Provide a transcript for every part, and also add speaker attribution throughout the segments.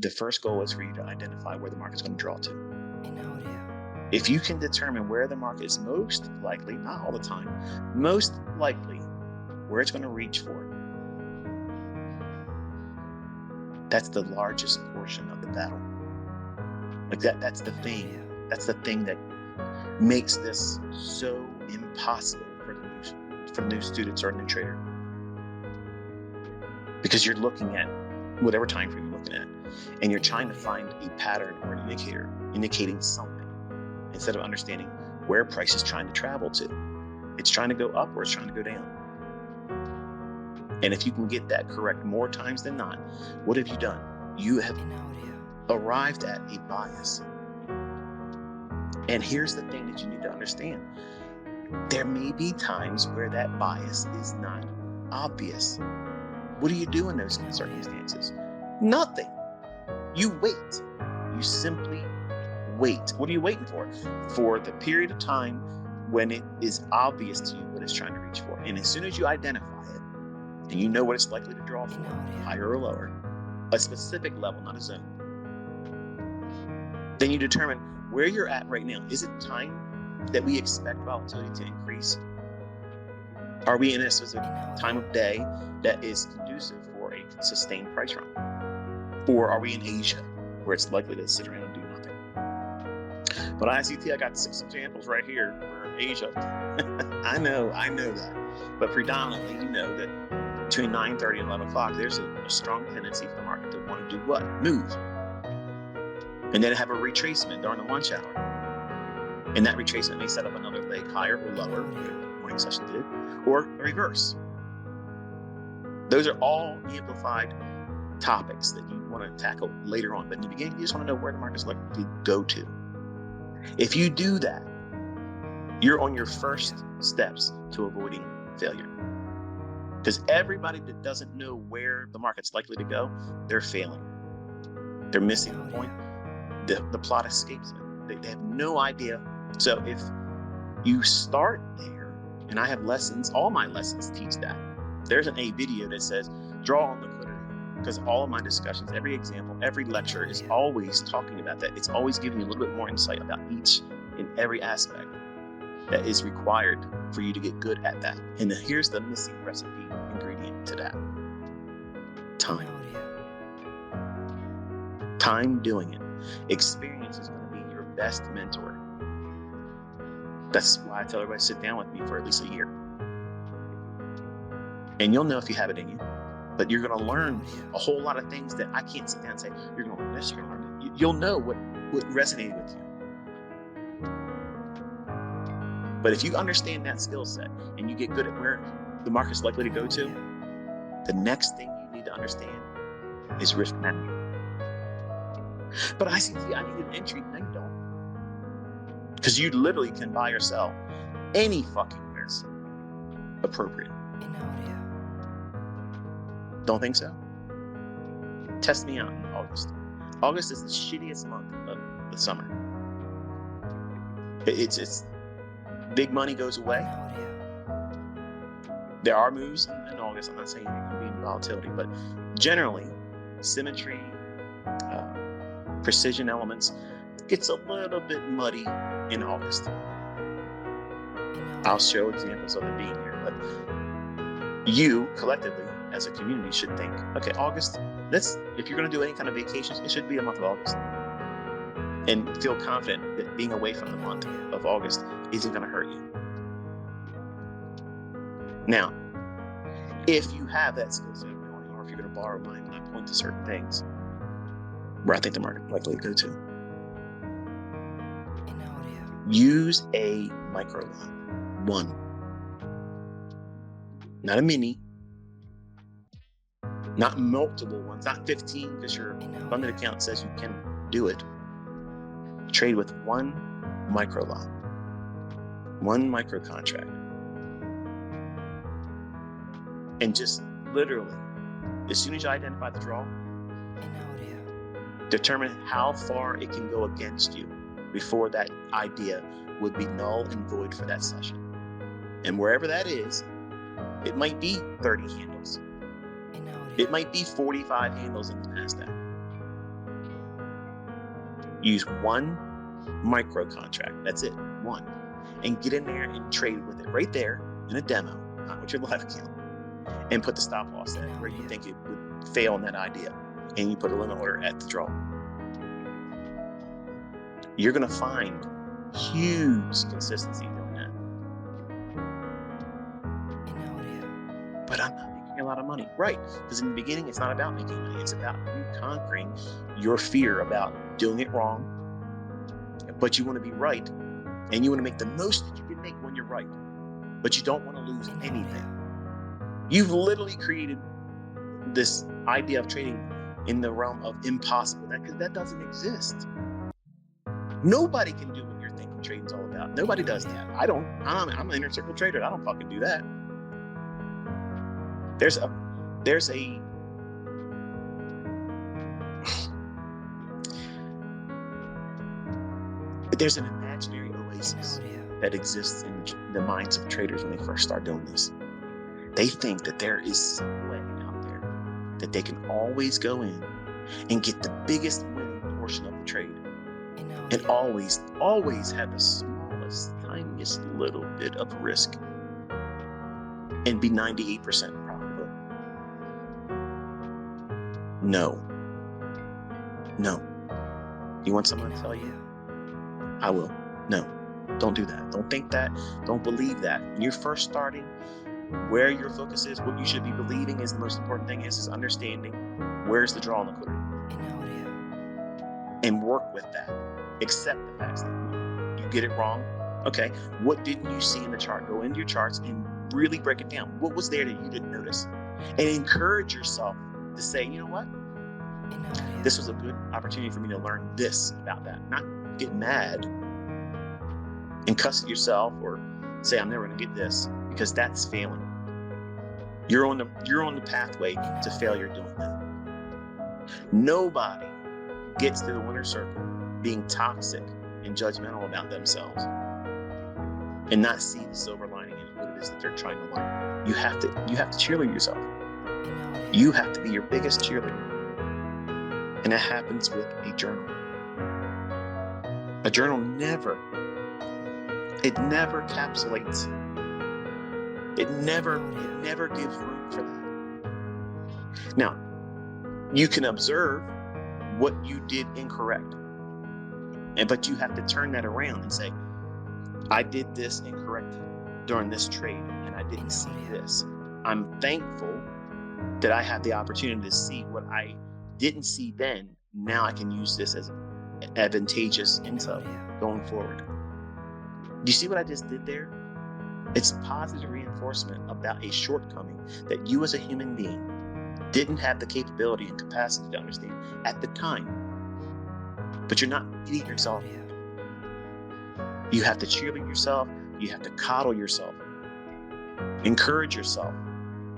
Speaker 1: the first goal is for you to identify where the market's going to draw to.
Speaker 2: In audio.
Speaker 1: If you can determine where the market is most likely, not all the time, most likely where it's going to reach for, that's the largest portion of the battle. Like that's the thing. That's the thing that makes this so impossible for the new students or new trader. Because you're looking at whatever time frame you're looking at, and you're trying to find a pattern or an indicator indicating something, instead of understanding where price is trying to travel to. It's trying to go up or it's trying to go down. And if you can get that correct more times than not, what have you done? You have arrived at a bias. And here's the thing that you need to understand. There may be times where that bias is not obvious. What do you do in those circumstances? Nothing. You wait. You simply wait. What are you waiting for? For the period of time when it is obvious to you what it's trying to reach for. And as soon as you identify it, and you know what it's likely to draw for, higher or lower, a specific level, not a zone, then you determine where you're at right now. Is it time that we expect volatility to increase? Are we in a specific time of day that is conducive for a sustained price run? Or are we in Asia where it's likely to sit around and do nothing? But ICT, I got 6 examples right here for Asia. I know that. But predominantly, you know that between 9:30 and 11 o'clock, there's a strong tendency for the market to want to do what? Move. And then have a retracement during the lunch hour. And that retracement may set up another leg higher or lower, whatever the morning session did, or a reverse. Those are all amplified topics that you want to tackle later on. But in the beginning, you just want to know where the market's likely to go to. If you do that, you're on your first steps to avoiding failure. Because everybody that doesn't know where the market's likely to go, they're failing. They're missing the point. The plot escapes them. They have no idea. So if you start there, and I have lessons, all my lessons teach that. There's an A video that says, draw on liquidity. Because all of my discussions, every example, every lecture is always talking about that. It's always giving you a little bit more insight about each and every aspect that is required for you to get good at that. And here's the missing recipe ingredient to that. Time. Time doing it. Experience is going to be your best mentor. That's why I tell everybody to sit down with me for at least a year. And you'll know if you have it in you. But you're going to learn a whole lot of things that I can't sit down and say, you're going to learn this, you're going to learn that. You'll know what resonated with you. But if you understand that skill set and you get good at where the market's likely to go to, the next thing you need to understand is risk management. But ICT, I need an entry. No, you don't. Because you literally can buy or sell any fucking where's appropriate. Don't think so? Test me out in August. August is the shittiest month of the summer. It's big money goes away. There are moves in August. I'm not saying there can be volatility, but generally, symmetry, precision elements gets a little bit muddy in August. I'll show examples of it being here, but you collectively as a community should think, okay, August, if you're going to do any kind of vacations, it should be a month of August. And feel confident that being away from the month of August isn't going to hurt you. Now, if you have that skill set, or if you're going to borrow mine and I point to certain things where I think the market likely to go to, use a micro lot. One. Not a mini. Not multiple ones. Not 15 because your funded account says you can do it. Trade with one micro lot. One micro contract. And just literally, as soon as you identify the draw, determine how far it can go against you before that idea would be null and void for that session. And wherever that is, it might be 30 handles. It might be 45 handles in the NASDAQ. Use one micro contract. That's it. One. And get in there and trade with it right there in a demo, not with your live account. And put the stop loss at where you think it would fail in that idea. And you put a limit order at the draw. You're going to find huge consistency doing that. But I'm not making a lot of money. Right. Because in the beginning, it's not about making money. It's about you conquering your fear about doing it wrong. But you want to be right. And you want to make the most that you can make when you're right. But you don't want to lose anything. You've literally created this idea of trading in the realm of impossible. That doesn't exist. Nobody can do what you're thinking trading's all about. Nobody does that. I'm an inner circle trader. I don't fucking do that. There's an imaginary oasis that exists in the minds of traders when they first start doing this. They think that there is some way out there that they can always go in and get the biggest winning portion of the trade. And always have the smallest, tiniest little bit of risk and be 98% profitable. No. You want someone to tell you? I will. No, don't do that. Don't think that. Don't believe that. When you're first starting, where your focus is, what you should be believing is the most important thing is understanding where's the draw on liquidity. And work with that. Accept the facts that you get it wrong. Okay, what didn't you see in the chart? Go into your charts and really break it down. What was there that you didn't notice? And encourage yourself to say, you know what? This was a good opportunity for me to learn this about that. Not get mad and cuss at yourself or say, I'm never going to get this, because that's failing. You're on the pathway to failure doing that. Nobody gets to the winner's circle being toxic and judgmental about themselves and not see the silver lining in what it is that they're trying to learn. You have to cheerlead yourself. You have to be your biggest cheerleader. And that happens with a journal. A journal never encapsulates. It never gives room for that. Now, you can observe what you did incorrect. But you have to turn that around and say, I did this incorrect during this trade and I didn't see this. I'm thankful that I had the opportunity to see what I didn't see then. Now I can use this as advantageous intel going forward. Do you see what I just did there? It's positive reinforcement about a shortcoming that you as a human being didn't have the capability and capacity to understand at the time. But you're not beating yourself. You have to cheerlead yourself. You have to coddle yourself. Encourage yourself.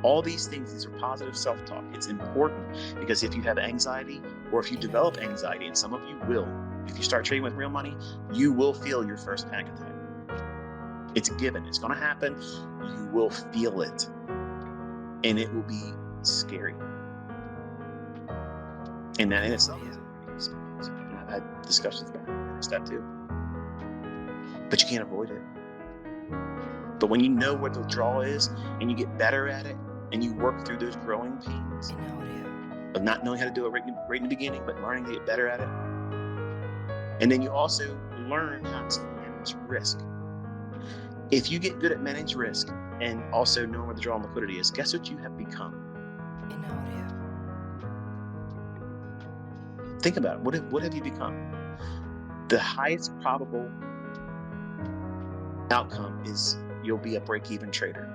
Speaker 1: All these things, these are positive self-talk. It's important because if you have anxiety or if you develop anxiety, and some of you will, if you start trading with real money, you will feel your first panic attack. It's a given. It's going to happen. You will feel it. And it will be scary. And that in itself is a pretty experience. I've had discussions about that too. But you can't avoid it. But when you know what the draw is and you get better at it and you work through those growing pains of not knowing how to do it right in the beginning, but learning to get better at it. And then you also learn how to manage risk. If you get good at manage risk and also knowing where the draw on liquidity is, guess what you have become? Think about it. What have you become? The highest probable outcome is you'll be a break-even trader.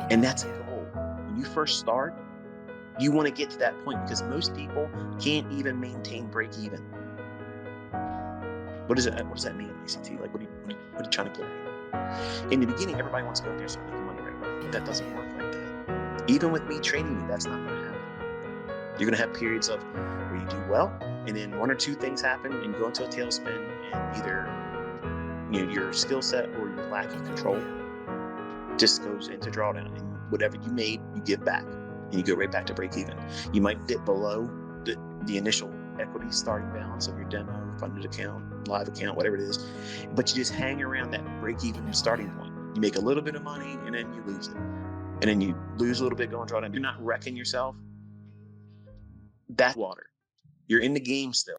Speaker 1: And that's a goal. When you first start, you want to get to that point because most people can't even maintain break-even. What does that mean, ICT? Like, what are you trying to get at? In the beginning, everybody wants to go in there and start making money right away. But that doesn't work like that. Even with me training you, that's not going to happen. You're going to have periods of where you do well, and then one or two things happen, and you go into a tailspin, and either your skill set or your lack of control just goes into drawdown, and whatever you made, you give back, and you go right back to break even. You might dip below the initial equity starting balance of your demo, funded account, live account, whatever it is. But you just hang around that break-even starting point. You make a little bit of money and then you lose it. And then you lose a little bit going drawdown. You're not wrecking yourself. That's water. You're in the game still.